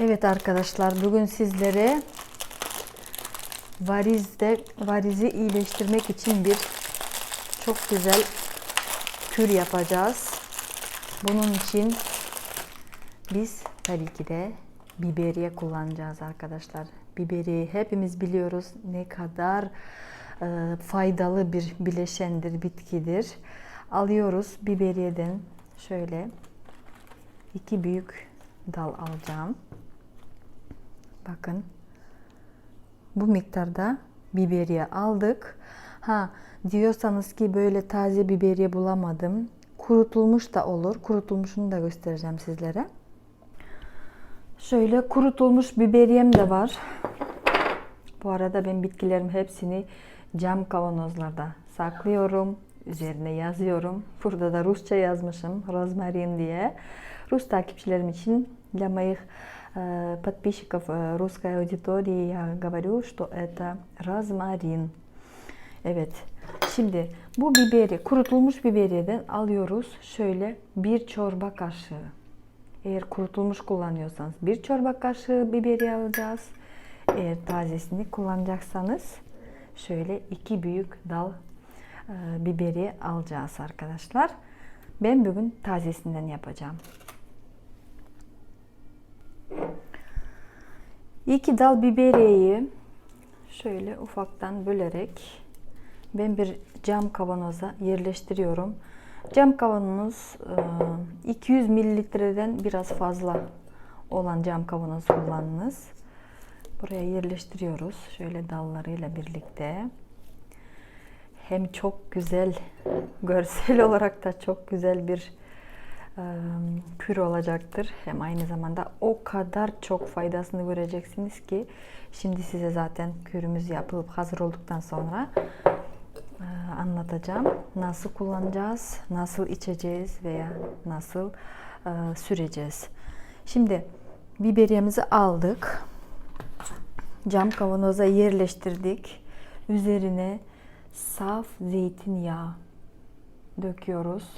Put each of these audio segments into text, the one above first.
Evet arkadaşlar, bugün sizlere varizi iyileştirmek için bir çok güzel kür yapacağız. Bunun için biz tabii ki de biberiye kullanacağız arkadaşlar. Biberiye hepimiz biliyoruz ne kadar faydalı bir bileşendir, bitkidir. Alıyoruz biberiyeden şöyle 2 büyük dal alacağım. Bakın bu miktarda biberiye aldık. Diyorsanız ki böyle taze biberiye bulamadım. Kurutulmuş da olur. Kurutulmuşunu da göstereceğim sizlere. Şöyle kurutulmuş biberiyem de var. Bu arada ben bitkilerim hepsini cam kavanozlarda saklıyorum. Üzerine yazıyorum. Burada da Rusça yazmışım. Розмарин diye. Rus takipçilerim için для моих подписчиков русской аудитории я говорю, что это розмарин. Evet. Şimdi bu biberi, kurutulmuş biberiyeden alıyoruz. Şöyle 1 çorba kaşığı. Eğer kurutulmuş kullanıyorsanız 1 çorba kaşığı biberiye alacağız. Eğer tazesini kullanacaksanız şöyle 2 büyük dal biberiye alacağız arkadaşlar. Ben bugün tazesinden yapacağım. 2 dal biberiyeyi şöyle ufaktan bölerek ben bir cam kavanoza yerleştiriyorum. Cam kavanoz 200 mililitreden biraz fazla olan cam kavanoz kullanınız. Buraya yerleştiriyoruz şöyle dallarıyla birlikte. Hem çok güzel, görsel olarak da çok güzel bir kür olacaktır. Hem aynı zamanda o kadar çok faydasını göreceksiniz ki şimdi size zaten kürümüz yapılıp hazır olduktan sonra anlatacağım. Nasıl kullanacağız, nasıl içeceğiz veya nasıl süreceğiz. Şimdi biberiyemizi aldık. Cam kavanoza yerleştirdik. Üzerine saf zeytinyağı döküyoruz.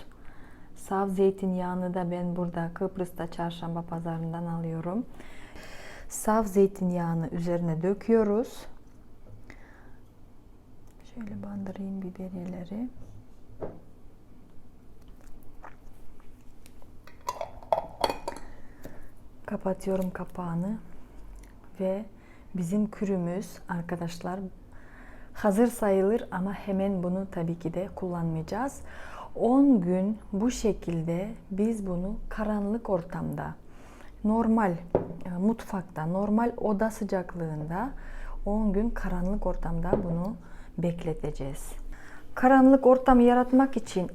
Saf zeytinyağını da ben burada Kıbrıs'ta Çarşamba pazarından alıyorum. Saf zeytinyağını üzerine döküyoruz. Şöyle bandırayım biberiyeleri. Kapatıyorum kapağını ve bizim kürümüz arkadaşlar hazır sayılır ama hemen bunu tabii ki de kullanmayacağız. 10 gün bu şekilde biz bunu karanlık ortamda, normal mutfakta, normal oda sıcaklığında 10 gün karanlık ortamda bunu bekleteceğiz. Karanlık ortam yaratmak için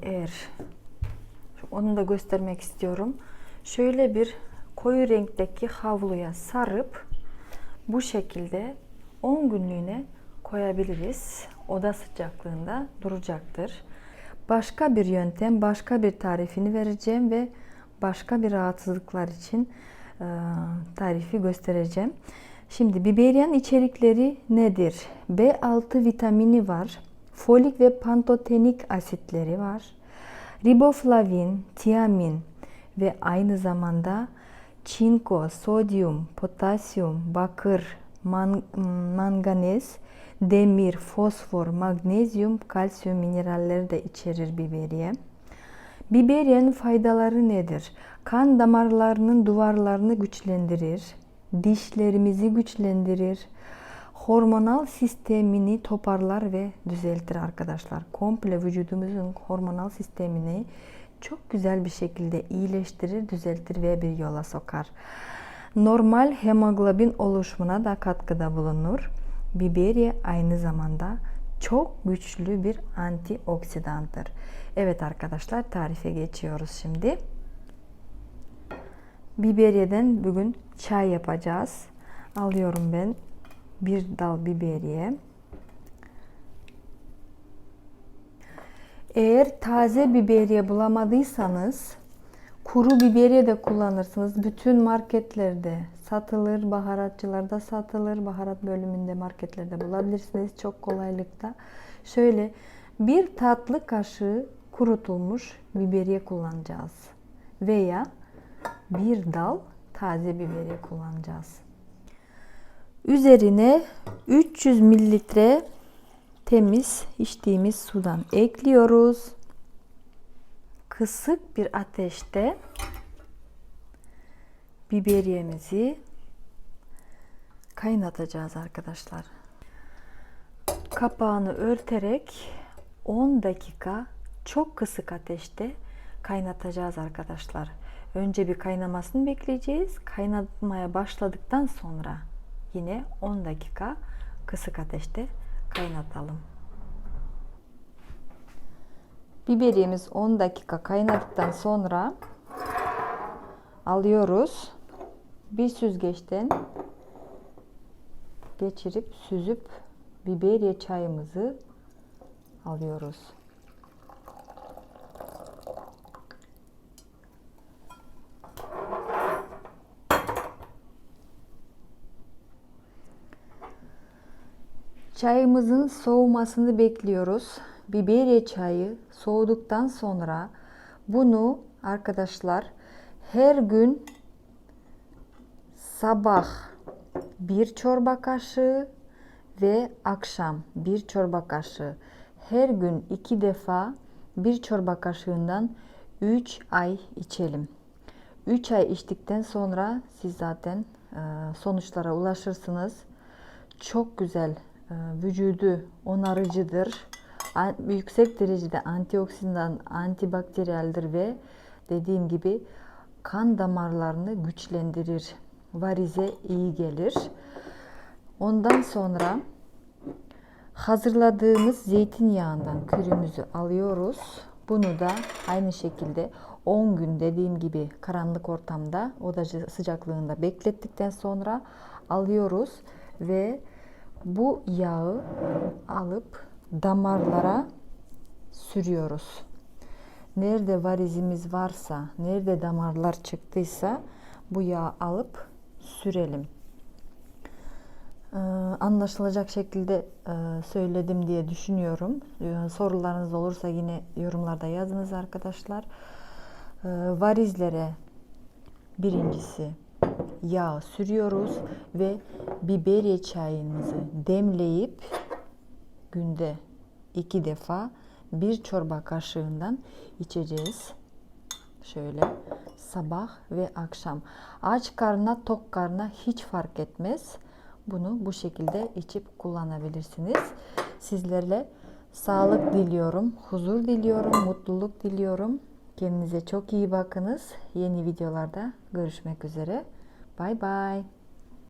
onu da göstermek istiyorum. Şöyle bir koyu renkteki havluya sarıp bu şekilde 10 günlüğüne koyabiliriz. Oda sıcaklığında duracaktır. Başka bir yöntem, başka bir tarifini vereceğim ve başka bir rahatsızlıklar için tarifi göstereceğim. Şimdi biberiyenin içerikleri nedir? B6 vitamini var. Folik ve pantotenik asitleri var. Riboflavin, tiamin ve aynı zamanda çinko, sodyum, potasyum, bakır, manganez, demir, fosfor, magnezyum, kalsiyum mineralleri de içerir biberiye. Biberiyenin faydaları nedir? Kan damarlarının duvarlarını güçlendirir, dişlerimizi güçlendirir, hormonal sistemini toparlar ve düzeltir arkadaşlar. Komple vücudumuzun hormonal sistemini çok güzel bir şekilde iyileştirir, düzeltir ve bir yola sokar. Normal hemoglobin oluşumuna da katkıda bulunur. Biberiye aynı zamanda çok güçlü bir antioksidanttır. Evet arkadaşlar, tarife geçiyoruz şimdi. Biberiyeden bugün çay yapacağız. Alıyorum ben bir dal biberiye. Eğer taze biberiye bulamadıysanız kuru biberiye de kullanırsınız. Bütün marketlerde satılır, baharatçılarda satılır. Baharat bölümünde, marketlerde bulabilirsiniz çok kolaylıkla. Şöyle 1 tatlı kaşığı kurutulmuş biberiye kullanacağız. Veya 1 dal taze biberiye kullanacağız. Üzerine 300 mililitre temiz içtiğimiz sudan ekliyoruz. Kısık bir ateşte biberiyemizi kaynatacağız arkadaşlar. Kapağını örterek 10 dakika çok kısık ateşte kaynatacağız arkadaşlar. Önce bir kaynamasını bekleyeceğiz. Kaynatmaya başladıktan sonra yine 10 dakika kısık ateşte kaynatalım. Biberiyemiz 10 dakika kaynadıktan sonra alıyoruz. Bir süzgeçten geçirip süzüp biberiye çayımızı alıyoruz. Çayımızın soğumasını bekliyoruz. Biberiye çayı soğuduktan sonra bunu arkadaşlar her gün sabah 1 çorba kaşığı ve akşam 1 çorba kaşığı, her gün 2 defa 1 çorba kaşığından 3 ay içelim. 3 ay içtikten sonra siz zaten sonuçlara ulaşırsınız. Çok güzel, vücudu onarıcıdır. Yüksek derecede antioksidan, antibakteriyeldir ve dediğim gibi kan damarlarını güçlendirir. Varize iyi gelir. Ondan sonra hazırladığımız zeytinyağından kürümüzü alıyoruz. Bunu da aynı şekilde 10 gün dediğim gibi karanlık ortamda oda sıcaklığında beklettikten sonra alıyoruz ve bu yağı alıp damarlara sürüyoruz. Nerede varizimiz varsa, nerede damarlar çıktıysa bu yağı alıp sürelim. Anlaşılacak şekilde söyledim diye düşünüyorum. Sorularınız olursa yine yorumlarda yazınız arkadaşlar. Varizlere birincisi yağ sürüyoruz ve biberiye çayımızı demleyip günde 2 defa 1 çorba kaşığından içeceğiz. Şöyle sabah ve akşam. Aç karnına, tok karnına hiç fark etmez. Bunu bu şekilde içip kullanabilirsiniz. Sizlerle sağlık diliyorum, huzur diliyorum, mutluluk diliyorum. Kendinize çok iyi bakınız. Yeni videolarda görüşmek üzere. Bye bye.